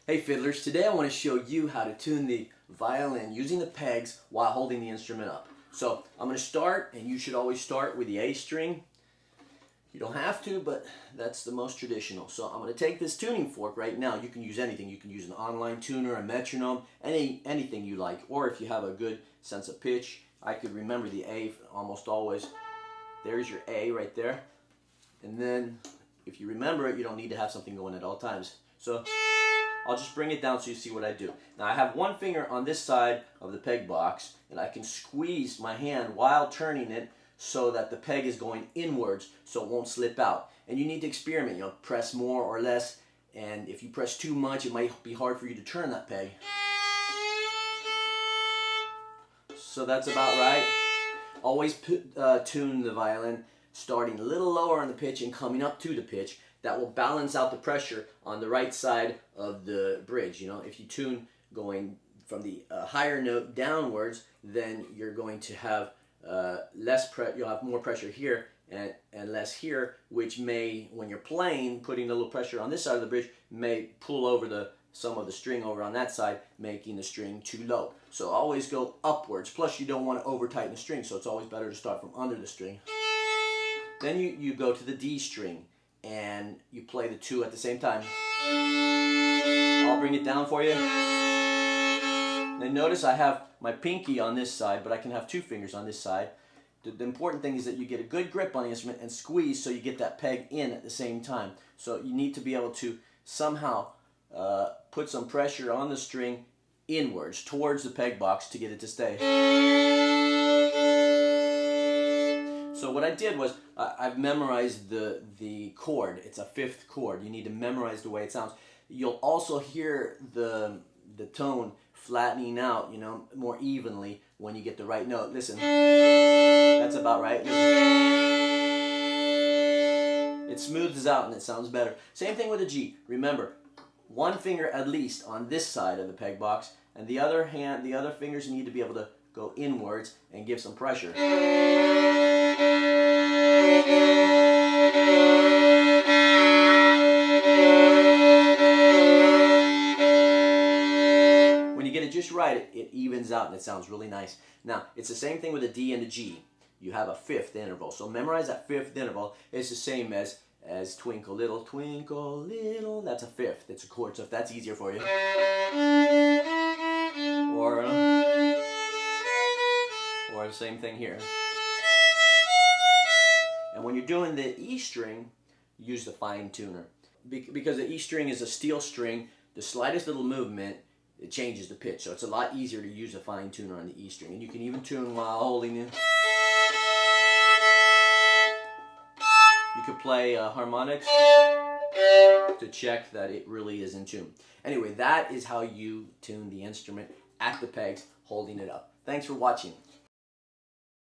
Hey fiddlers, today I want to show you how to tune the violin using the pegs while holding the instrument up. So I'm going to start, and you should always start with the A string. You don't have to, but that's the most traditional. So I'm going to take this tuning fork right now. You can use anything. You can use an online tuner, a metronome, anything you like. Or if you have a good sense of pitch, I could remember the A almost always. There's your A right there. And then if you remember it, you don't need to have something going at all times. So I'll just bring it down so you see what I do. Now I have one finger on this side of the peg box, and I can squeeze my hand while turning it so that the peg is going inwards so it won't slip out. And you need to experiment, press more or less, and if you press too much it might be hard for you to turn that peg. So that's about right. Always tune the violin starting a little lower on the pitch and coming up to the pitch. That will balance out the pressure on the right side of the bridge. If you tune going from the higher note downwards, then you're going to have you'll have more pressure here and less here, which may, when you're playing, putting a little pressure on this side of the bridge, may pull over some of the string over on that side, making the string too low. So always go upwards. Plus, you don't want to over tighten the string, so it's always better to start from under the string. Then you go to the D string, and you play the two at the same time. I'll bring it down for you. Then notice I have my pinky on this side, but I can have two fingers on this side. The important thing is that you get a good grip on the instrument and squeeze so you get that peg in at the same time. So you need to be able to somehow put some pressure on the string inwards towards the peg box to get it to stay. So what I did was I've memorized the chord. It's a fifth chord. You need to memorize the way it sounds. You'll also hear the tone flattening out, more evenly when you get the right note. Listen. That's about right. Listen. It smooths out and it sounds better. Same thing with a G. Remember, one finger at least on this side of the peg box, and the other fingers need to be able to go inwards and give some pressure. When you get it just right, it evens out and it sounds really nice. Now, it's the same thing with a D and a G. You have a fifth interval. So memorize that fifth interval. It's the same as twinkle little. That's a fifth. It's a chord. So if that's easier for you. Or the same thing here. And when you're doing the E string, use the fine tuner. Because the E string is a steel string, the slightest little movement, it changes the pitch. So it's a lot easier to use a fine tuner on the E string. And you can even tune while holding it. You could play harmonics to check that it really is in tune. Anyway, that is how you tune the instrument at the pegs, holding it up. Thanks for watching.